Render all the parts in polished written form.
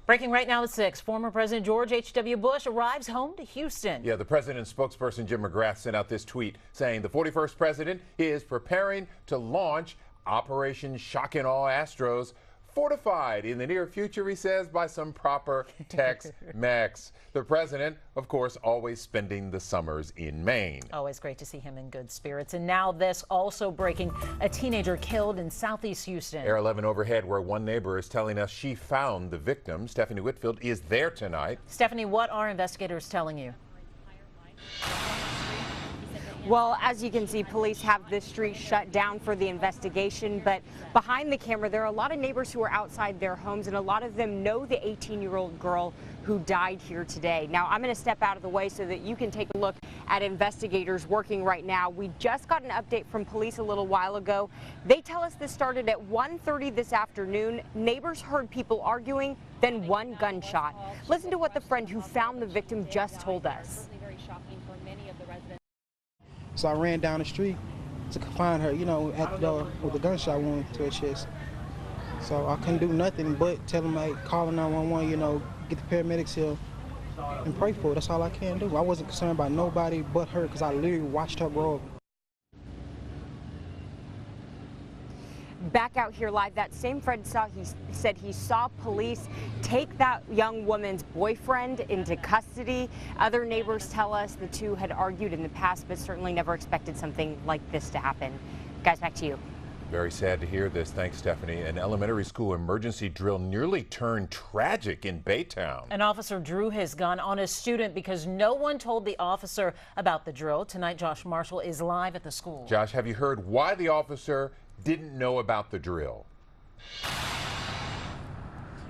Breaking right now at 6, former President George H.W. Bush arrives home to Houston. Yeah, the president's spokesperson Jim McGrath sent out this tweet saying the 41st president is preparing to launch Operation Shock and Awe Astros, fortified in the near future, he says, by some proper Tex-Mex. The president, of course, always spending the summers in Maine. Always great to see him in good spirits. And now this, also breaking, a teenager killed in southeast Houston. Air 11 overhead, where one neighbor is telling us she found the victim. Stephanie Whitfield is there tonight. Stephanie, what are investigators telling you? Well, as you can see, police have this street shut down for the investigation, but behind the camera, there are a lot of neighbors who are outside their homes, and a lot of them know the 18-year-old girl who died here today. Now, I'm going to step out of the way so that you can take a look at investigators working right now. We just got an update from police a little while ago. They tell us this started at 1:30 this afternoon. Neighbors heard people arguing, then one gunshot. Listen to what the friend who found the victim just told us. So I ran down the street to find her, at the door with a gunshot wound to her chest. So I couldn't do nothing but tell them, like, call 911, get the paramedics here and pray for her. That's all I can do. I wasn't concerned about nobody but her because I literally watched her grow up. Back out here live, that same friend said he saw police take that young woman's boyfriend into custody. Other neighbors tell us the two had argued in the past, but certainly never expected something like this to happen. Guys, back to you. Very sad to hear this. Thanks, Stephanie. An elementary school emergency drill nearly turned tragic in Baytown. An officer drew his gun on a student because no one told the officer about the drill. Tonight, Josh Marshall is live at the school. Josh, have you heard why the officer didn't know about the drill?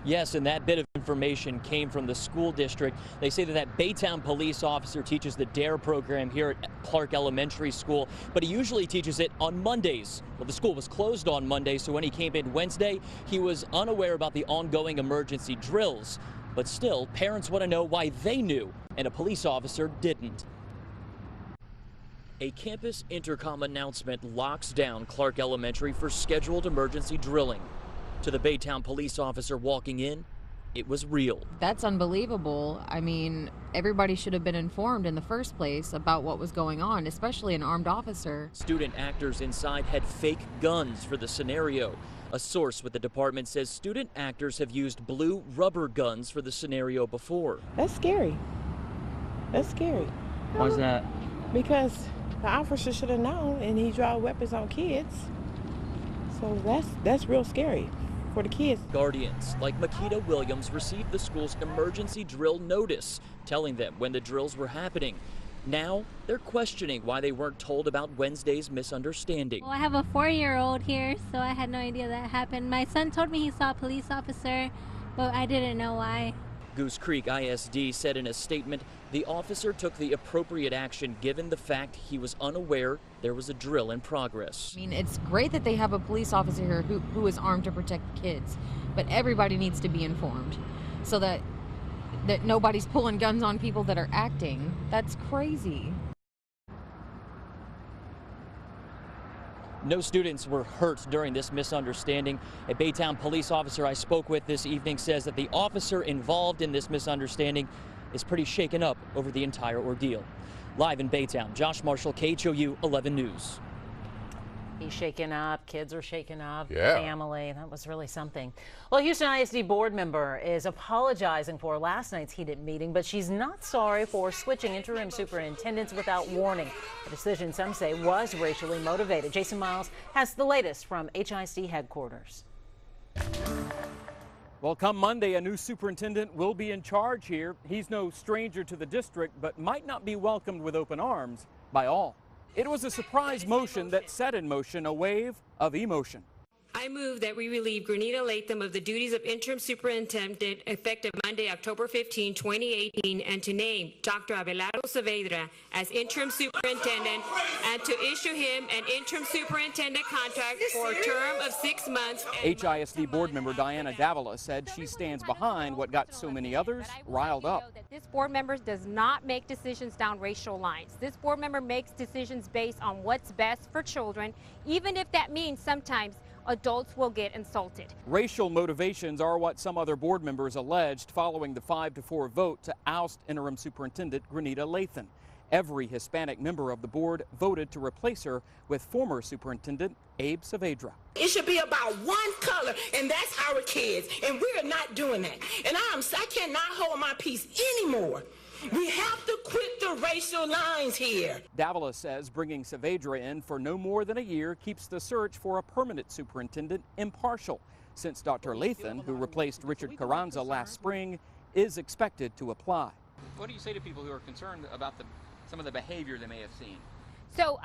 Yes, and that bit of information came from the school district. They say that Baytown police officer teaches the DARE program here at Clark Elementary School, but he usually teaches it on Mondays. Well, the school was closed on Monday, so when he came in Wednesday, he was unaware about the ongoing emergency drills. But still, parents want to know why they knew, and a police officer didn't. A campus intercom announcement locks down Clark Elementary for scheduled emergency drilling. To the Baytown police officer walking in, it was real. That's unbelievable. I mean, everybody should have been informed in the first place about what was going on, especially an armed officer. Student actors inside had fake guns for the scenario. A source with the department says student actors have used blue rubber guns for the scenario before. That's scary. That's scary. Why is that? Because the officer should have known, and he draw weapons on kids. So that's real scary for the kids. Guardians like Makita Williams received the school's emergency drill notice, telling them when the drills were happening. Now they're questioning why they weren't told about Wednesday's misunderstanding. Well, I have a 4-year-old here, so I had no idea that happened. My son told me he saw a police officer, but I didn't know why. Goose Creek ISD said in a statement the officer took the appropriate action given the fact he was unaware there was a drill in progress. I mean, it's great that they have a police officer here who is armed to protect kids, but everybody needs to be informed so that nobody's pulling guns on people that are acting. That's crazy. No students were hurt during this misunderstanding. A Baytown police officer I spoke with this evening says that the officer involved in this misunderstanding is pretty shaken up over the entire ordeal. Live in Baytown, Josh Marshall, KHOU 11 News. He's shaken up, kids are shaken up, Yeah. Family, that was really something. Well, Houston ISD board member is apologizing for last night's heated meeting, but she's not sorry for switching interim superintendents without warning. The decision, some say, was racially motivated. Jason Miles has the latest from HISD headquarters. Well, come Monday, a new superintendent will be in charge here. He's no stranger to the district, but might not be welcomed with open arms by all. It was a surprise motion that set in motion a wave of emotion. I move that we relieve Granita Latham of the duties of interim superintendent effective Monday, October 15, 2018, and to name Dr. Abelardo Saavedra as interim superintendent and to issue him an interim superintendent contract for a term of 6 months. HISD board member Diana Davila said she stands behind what got so many others riled up. This board member does not make decisions down racial lines. This board member makes decisions based on what's best for children, even if that means sometimes adults will get insulted. Racial motivations are what some other board members alleged following the 5-4 vote to oust interim superintendent Grenita Lathan. Every Hispanic member of the board voted to replace her with former superintendent Abe Saavedra. It should be about one color, and that's our kids, and we're not doing that. And I cannot hold my peace anymore. We have to quit the racial lines here. Davila says bringing Saavedra in for no more than a year keeps the search for a permanent superintendent impartial, since Dr. Lathan, who replaced Richard Carranza last spring, is expected to apply. What do you say to people who are concerned about some of the behavior they may have seen? So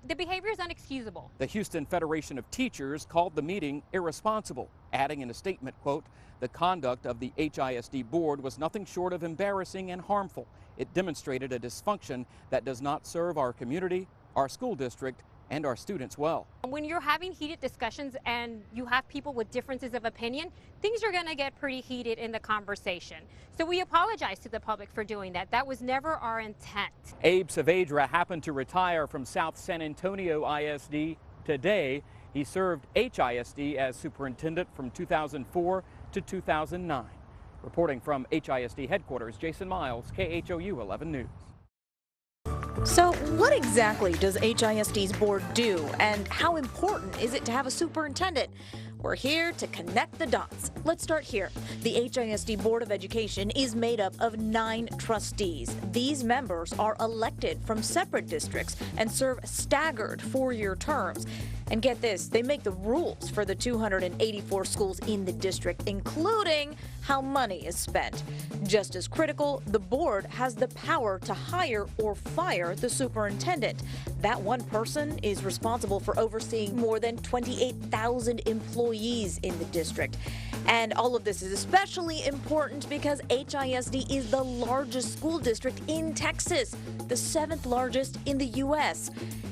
the behavior is unexcusable. The Houston Federation of Teachers called the meeting irresponsible, adding in a statement, quote, "The conduct of the HISD board was nothing short of embarrassing and harmful. It demonstrated a dysfunction that does not serve our community, our school district, and our students well." When you're having heated discussions and you have people with differences of opinion, things are going to get pretty heated in the conversation. So we apologize to the public for doing that. That was never our intent. Abe Saavedra happened to retire from South San Antonio ISD today. He served HISD as superintendent from 2004 to 2009. Reporting from HISD headquarters, Jason Miles, KHOU 11 News. So what exactly does HISD's board do, and how important is it to have a superintendent? We're here to connect the dots. Let's start here. The HISD Board of Education is made up of 9 trustees. These members are elected from separate districts and serve staggered 4-year terms. And get this, they make the rules for the 284 schools in the district, including how money is spent. Just as critical, the board has the power to hire or fire the superintendent. That one person is responsible for overseeing more than 28,000 employees in the district. And all of this is especially important because HISD is the largest school district in Texas, the 7th largest in the U.S.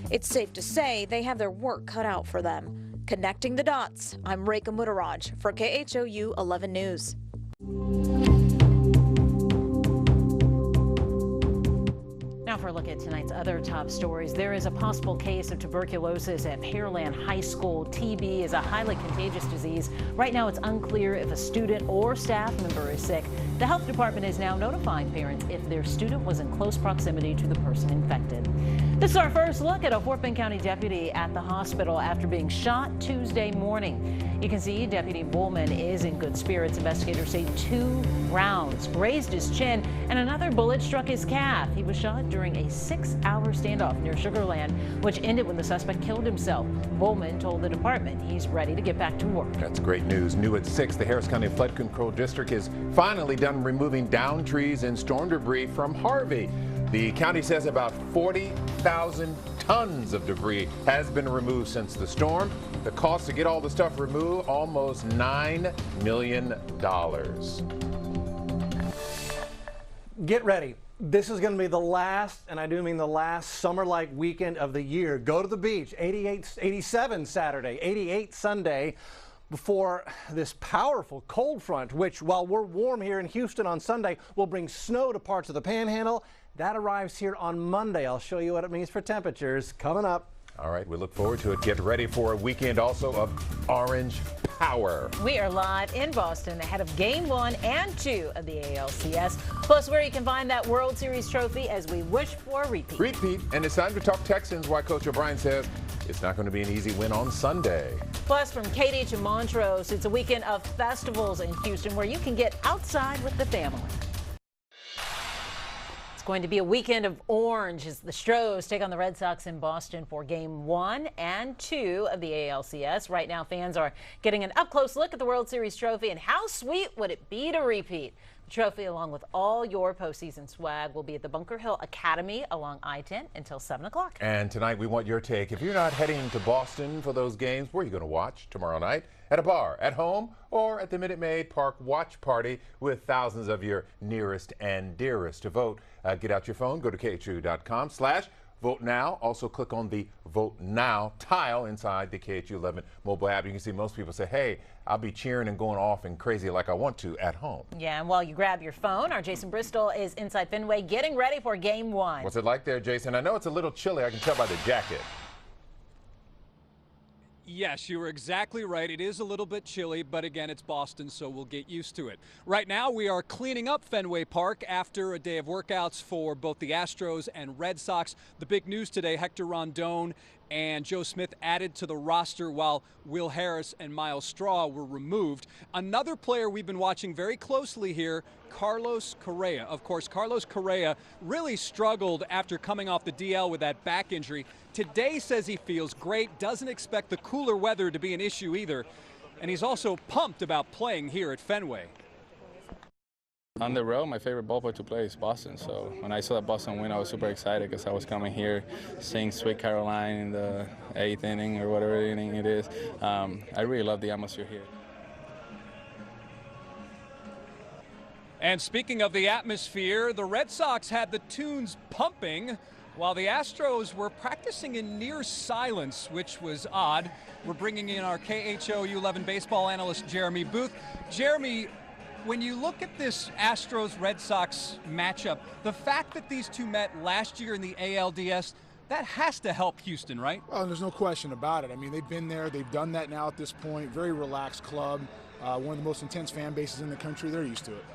It's safe to say they have their work cut out for them. Connecting the dots, I'm Rekha Muttaraj for KHOU 11 News. Now for a look at tonight's other top stories. There is a possible case of tuberculosis at Pearland High School. TB is a highly contagious disease. Right now it's unclear if a student or staff member is sick. The health department is now notifying parents if their student was in close proximity to the person infected. This is our first look at a Fort Bend County deputy at the hospital after being shot Tuesday morning. You can see Deputy Bullman is in good spirits. Investigators say 2 rounds grazed his chin and another bullet struck his calf. He was shot during a 6-hour standoff near Sugar Land, which ended when the suspect killed himself. Bullman told the department he's ready to get back to work. That's great news. New at 6, the Harris County Flood Control District is finally done removing downed trees and storm debris from Harvey. The county says about 40,000 tons of debris has been removed since the storm. The cost to get all the stuff removed, almost $9 million. Get ready. This is going to be the last, and I do mean the last, summer-like weekend of the year. Go to the beach. 87 Saturday, 88 Sunday, before this powerful cold front, which, while we're warm here in Houston on Sunday, will bring snow to parts of the Panhandle. That arrives here on Monday. I'll show you what it means for temperatures coming up. All right, we look forward to it. Get ready for a weekend also of orange power. We are live in Boston ahead of Game 1 and 2 of the ALCS, plus where you can find that World Series trophy as we wish for a repeat. Repeat, and it's time to talk Texans, why Coach O'Brien says it's not going to be an easy win on Sunday. Plus, from Katy to Montrose, it's a weekend of festivals in Houston where you can get outside with the family. Going to be a weekend of orange as the Stros take on the Red Sox in Boston for Game 1 and 2 of the ALCS. Right now, fans are getting an up-close look at the World Series trophy, and how sweet would it be to repeat? The trophy, along with all your postseason swag, will be at the Bunker Hill Academy along I-10 until 7 o'clock. And tonight, we want your take. If you're not heading to Boston for those games, where are you going to watch tomorrow night? At a bar, at home, or at the Minute Maid Park watch party with thousands of your nearest and dearest to vote. Get out your phone, go to KHOU.com/vote now. Also click on the Vote Now tile inside the KHOU 11 mobile app. You can see most people say, hey, I'll be cheering and going off and crazy like I want to at home. Yeah, and while you grab your phone, our Jason Bristol is inside Fenway getting ready for Game 1. What's it like there, Jason? I know it's a little chilly. I can tell by the jacket. Yes, you were exactly right. It is a little bit chilly, but again, it's Boston, so we'll get used to it. Right now, we are cleaning up Fenway Park after a day of workouts for both the Astros and Red Sox. The big news today, Hector Rondon and Joe Smith added to the roster while Will Harris and Miles Straw were removed. Another player we've been watching very closely here, Carlos Correa. Of course, Carlos Correa really struggled after coming off the DL with that back injury. Today says he feels great, doesn't expect the cooler weather to be an issue either, and he's also pumped about playing here at Fenway. On the road, my favorite ballpark to play is Boston. So when I saw that Boston win, I was super excited because I was coming here, seeing Sweet Caroline in the 8th inning or whatever inning it is. I really love the atmosphere here. And speaking of the atmosphere, the Red Sox had the tunes pumping while the Astros were practicing in near silence, which was odd. We're bringing in our KHOU 11 baseball analyst, Jeremy Booth. Jeremy, when you look at this Astros-Red Sox matchup, the fact that these two met last year in the ALDS, that has to help Houston, right? Well, there's no question about it. I mean, they've been there. They've done that now at this point. Very relaxed club. One of the most intense fan bases in the country. They're used to it.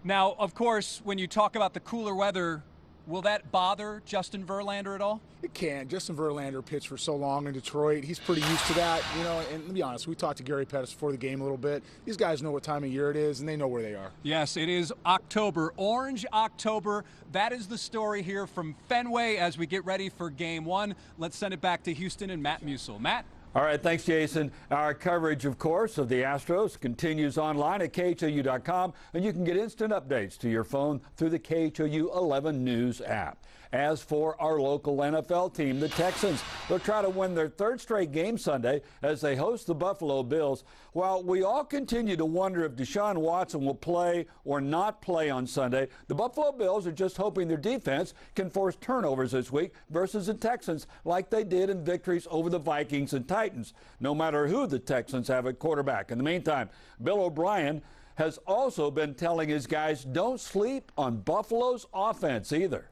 Now, of course, when you talk about the cooler weather, will that bother Justin Verlander at all? It can. Justin Verlander pitched for so long in Detroit. He's pretty used to that, you know. And to be honest, we talked to Gary Pettis before the game a little bit. These guys know what time of year it is, and they know where they are. Yes, it is October, Orange October. That is the story here from Fenway as we get ready for Game 1. Let's send it back to Houston and Matt Musil. Matt? All right, thanks, Jason. Our coverage, of course, of the Astros continues online at KHOU.com, and you can get instant updates to your phone through the KHOU 11 News app. As for our local NFL team, the Texans, they'll try to win their third straight game Sunday as they host the Buffalo Bills. While we all continue to wonder if Deshaun Watson will play or not play on Sunday, the Buffalo Bills are just hoping their defense can force turnovers this week versus the Texans like they did in victories over the Vikings and Titans, no matter who the Texans have at quarterback. In the meantime, Bill O'Brien has also been telling his guys don't sleep on Buffalo's offense either.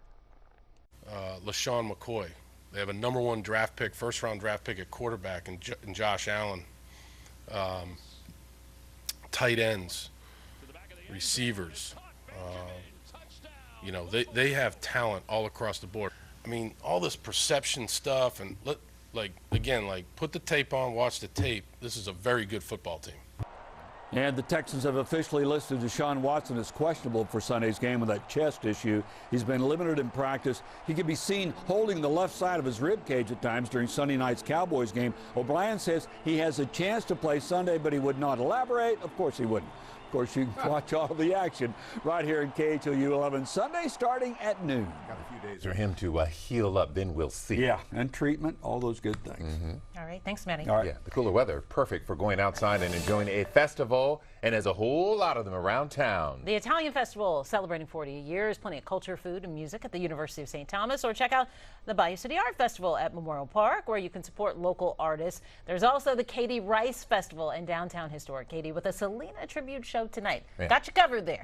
LaShawn McCoy. They have a #1 draft pick, first-round draft pick at quarterback, and Josh Allen. Tight ends, receivers. You know, they have talent all across the board. I mean, all this perception stuff, and put the tape on, watch the tape. This is a very good football team. And the Texans have officially listed Deshaun Watson as questionable for Sunday's game with that chest issue. He's been limited in practice. He could be seen holding the left side of his rib cage at times during Sunday night's Cowboys game. O'Brien says he has a chance to play Sunday, but he would not elaborate. Of course he wouldn't. Of course, you can watch all of the action right here in KHOU 11 Sunday starting at noon. Got a few days for him to heal up, then we'll see. Yeah, and treatment, all those good things. All right, thanks, Matty. All right. Yeah, the cooler weather, perfect for going outside and enjoying a festival, and there's a whole lot of them around town. The Italian Festival, celebrating 40 years, plenty of culture, food, and music at the University of St. Thomas, or check out the Bayou City Art Festival at Memorial Park, where you can support local artists. There's also the Katie Rice Festival in downtown historic Katy with a Selena tribute show tonight. Yeah. Got you covered there.